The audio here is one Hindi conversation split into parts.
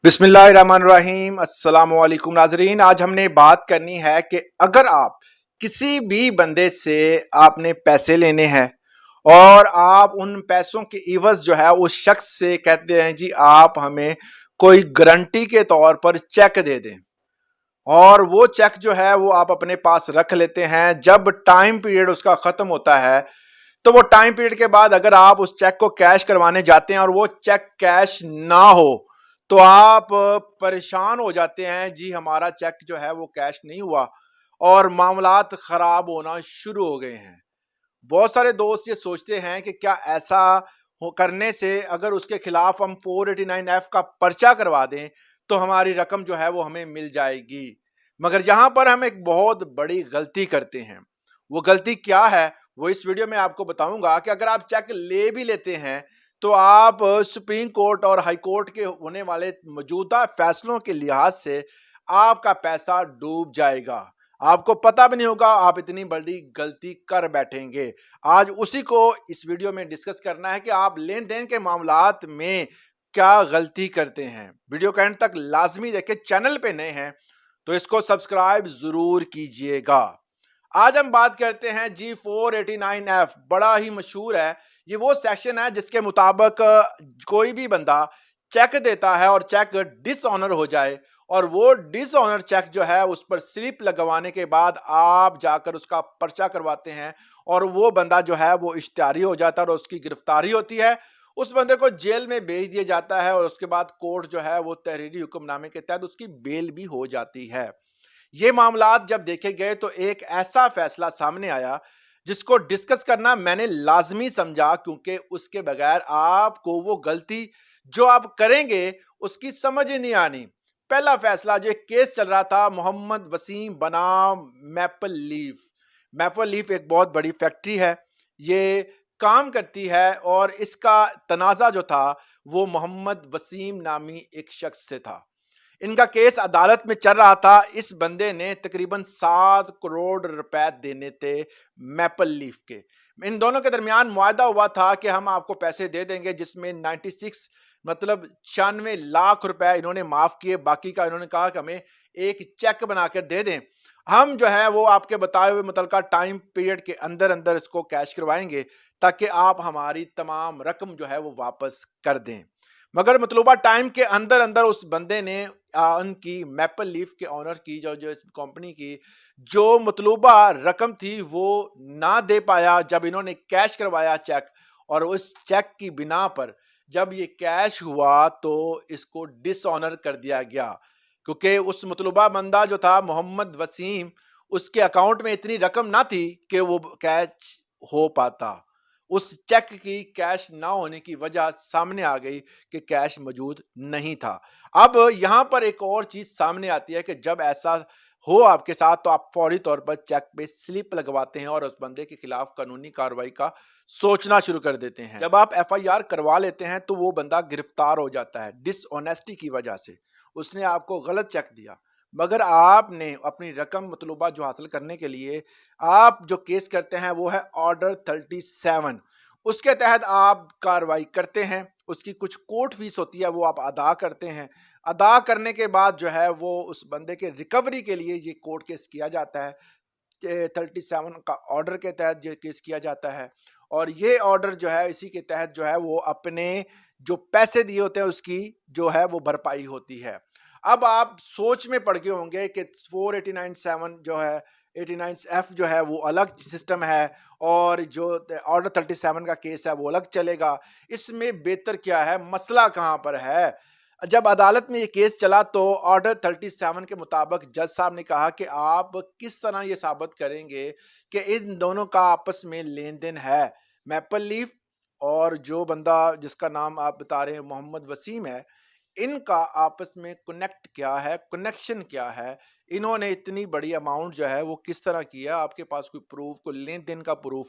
बिस्मिल्लाहिर्रहमानिर्रहीम अस्सलाम वालेकुम नाजरीन। आज हमने बात करनी है कि अगर आप किसी भी बंदे से आपने पैसे लेने हैं और आप उन पैसों के इवज जो है उस शख्स से कहते हैं जी आप हमें कोई गारंटी के तौर पर चेक दे दें और वो चेक जो है वो आप अपने पास रख लेते हैं। जब टाइम पीरियड उसका खत्म होता है तो वो टाइम पीरियड के बाद अगर आप उस चेक को कैश करवाने जाते हैं और वो चेक कैश ना हो तो आप परेशान हो जाते हैं जी हमारा चेक जो है वो कैश नहीं हुआ और मामलात खराब होना शुरू हो गए हैं। बहुत सारे दोस्त ये सोचते हैं कि क्या ऐसा हो करने से अगर उसके खिलाफ हम 489F का पर्चा करवा दें तो हमारी रकम जो है वो हमें मिल जाएगी। मगर यहां पर हम एक बहुत बड़ी गलती करते हैं। वो गलती क्या है वो इस वीडियो में आपको बताऊंगा कि अगर आप चेक ले भी लेते हैं तो आप सुप्रीम कोर्ट और हाई कोर्ट के होने वाले मौजूदा फैसलों के लिहाज से आपका पैसा डूब जाएगा। आपको पता भी नहीं होगा आप इतनी बड़ी गलती कर बैठेंगे। आज उसी को इस वीडियो में डिस्कस करना है कि आप लेन देन के मामलात में क्या गलती करते हैं। वीडियो का एंड तक लाजमी देखें। चैनल पे नए हैं तो इसको सब्सक्राइब जरूर कीजिएगा। आज हम बात करते हैं G489F। बड़ा ही मशहूर है। ये वो सेक्शन है जिसके मुताबिक कोई भी बंदा चेक देता है और चेक डिसऑनर हो जाए और वो डिसऑनर चेक जो है उस पर स्लिप लगवाने के बाद आप जाकर उसका पर्चा करवाते हैं और वो बंदा जो है वो इश्तिहारी हो जाता है और उसकी गिरफ्तारी होती है। उस बंदे को जेल में भेज दिया जाता है और उसके बाद कोर्ट जो है वो तहरीरी हुक्मनामे के तहत उसकी बेल भी हो जाती है। ये मामलात जब देखे गए तो एक ऐसा फैसला सामने आया जिसको डिस्कस करना मैंने लाजमी समझा, क्योंकि उसके बगैर आपको वो गलती जो आप करेंगे उसकी समझ ही नहीं आनी। पहला फैसला जो एक केस चल रहा था मोहम्मद वसीम बनाम मैपल लीफ। मैपल लीफ एक बहुत बड़ी फैक्ट्री है, ये काम करती है और इसका तनाजा जो था वो मोहम्मद वसीम नामी एक शख्स से था। इनका केस अदालत में चल रहा था। इस बंदे ने तकरीबन 7 करोड़ रुपए देने थे मैपल लीफ के। इन दोनों के दरमियान मुआहदा हुआ था कि हम आपको पैसे दे देंगे, जिसमें 96 मतलब 96 लाख रुपए इन्होंने माफ किए। बाकी का इन्होंने कहा कि हमें एक चेक बनाकर दे दें, हम जो है वो आपके बताए हुए मुतलका टाइम पीरियड के अंदर अंदर इसको कैश करवाएंगे ताकि आप हमारी तमाम रकम जो है वो वापस कर दें। मगर मतलूबा टाइम के अंदर अंदर उस बंदे ने उनकी मैपल लीफ के ऑनर की जो जो कंपनी की जो मतलूबा रकम थी वो ना दे पाया। जब इन्होंने कैश करवाया चेक और उस चेक की बिना पर जब ये कैश हुआ तो इसको डिसऑनर कर दिया गया, क्योंकि उस मतलूबा बंदा जो था मोहम्मद वसीम उसके अकाउंट में इतनी रकम ना थी कि वो कैश हो पाता। उस चेक की कैश ना होने की वजह सामने आ गई कि कैश मौजूद नहीं था। अब यहां पर एक और चीज सामने आती है कि जब ऐसा हो आपके साथ तो आप फौरी तौर पर चेक पे स्लिप लगवाते हैं और उस बंदे के खिलाफ कानूनी कार्रवाई का सोचना शुरू कर देते हैं। जब आप एफआईआर करवा लेते हैं तो वो बंदा गिरफ्तार हो जाता है डिसऑनेस्टी की वजह से। उसने आपको गलत चेक दिया, मगर आपने अपनी रकम मतलूबा जो हासिल करने के लिए आप जो केस करते हैं वो है ऑर्डर 37। उसके तहत आप कार्रवाई करते हैं, उसकी कुछ कोर्ट फीस होती है वो आप अदा करते हैं। अदा करने के बाद जो है वो उस बंदे के रिकवरी के लिए ये कोर्ट केस किया जाता है। 37 का ऑर्डर के तहत ये केस किया जाता है और ये ऑर्डर जो है इसी के तहत जो है वो अपने जो पैसे दिए होते हैं उसकी जो है वो भरपाई होती है। अब आप सोच में पड़ गए होंगे कि 4897 जो है 89F जो है वो अलग सिस्टम है और जो ऑर्डर 37 का केस है वो अलग चलेगा। इसमें बेहतर क्या है, मसला कहां पर है? जब अदालत में ये केस चला तो ऑर्डर 37 के मुताबिक जज साहब ने कहा कि आप किस तरह ये साबित करेंगे कि इन दोनों का आपस में लेन देन है। मैपल लीफ और जो बंदा जिसका नाम आप बता रहे हैं मोहम्मद वसीम है, इनका आपस में कनेक्ट क्या है, कनेक्शन क्या है, इन्होंने इतनी बड़ी अमाउंट जो है वो किस तरह किया, आपके पास कोई प्रूफ, कोई लेन देन का प्रूफ?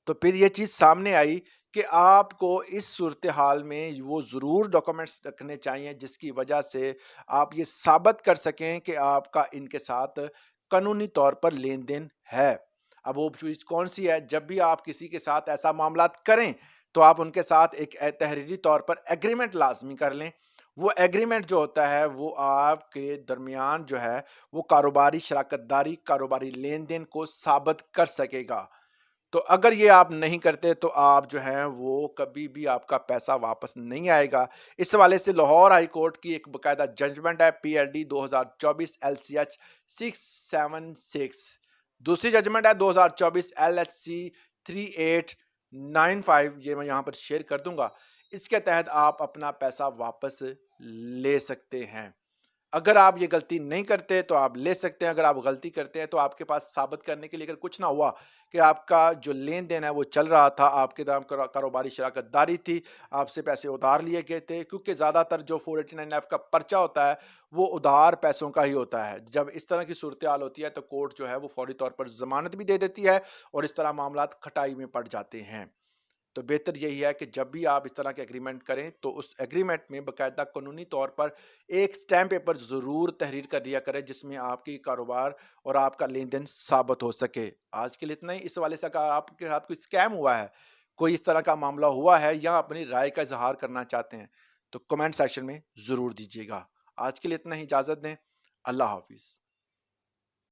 तो फिर ये चीज सामने आई कि आपको इस सूरत हाल में वो जरूर डॉक्यूमेंट्स रखने चाहिए जिसकी वजह से आप ये साबित कर सकें कि आपका इनके साथ कानूनी तौर पर लेन देन है। अब वो चीज कौन सी है? जब भी आप किसी के साथ ऐसा मामला करें तो आप उनके साथ एक तहरीरी तौर पर एग्रीमेंट लाजमी कर लें वो एग्रीमेंट जो होता है वो आपके दरमियान जो है वो कारोबारी शराकतदारी, कारोबारी लेन-देन को साबित कर सकेगा। तो अगर ये आप नहीं करते तो आप जो हैं वो कभी भी आपका पैसा वापस नहीं आएगा। इस हवाले से लाहौर हाई कोर्ट की एक बाकायदा जजमेंट है पीएलडी 2024 एलसीएच 676। दूसरी जजमेंट है 2024 एलएचसी 3895, ये मैं यहाँ पर शेयर कर दूँगा। इसके तहत आप अपना पैसा वापस ले सकते हैं। अगर आप ये गलती नहीं करते तो आप ले सकते हैं, अगर आप गलती करते हैं तो आपके पास साबित करने के लिए अगर कुछ ना हुआ कि आपका जो लेन-देन है वो चल रहा था, आपके दौरान कारोबारी शराकतदारी थी, आपसे पैसे उधार लिए गए थे, क्योंकि ज़्यादातर जो 489F का पर्चा होता है, वो उधार पैसों का ही होता है। जब इस तरह की सूरत-ए-हाल होती है तो कोर्ट जो है वो फौरी तौर पर ज़मानत भी दे देती है और इस तरह मामलात खटाई में पड़ जाते हैं। तो बेहतर यही है कि जब भी आप इस तरह के एग्रीमेंट करें तो उस एग्रीमेंट में बाकायदा कानूनी तौर पर एक स्टैम्प पेपर ज़रूर तहरीर कर दिया करें जिसमें आपकी कारोबार और आपका लेन-देन साबित हो सके। आज के लिए इतना ही। इस हवाले से अगर आपके साथ कोई स्कैम हुआ है, कोई इस तरह का मामला हुआ है या अपनी राय का इज़हार करना चाहते हैं, तो कमेंट सेक्शन में ज़रूर दीजिएगा। आज के लिए इतना ही, इजाज़त दें। अल्लाह हाफ़िज़।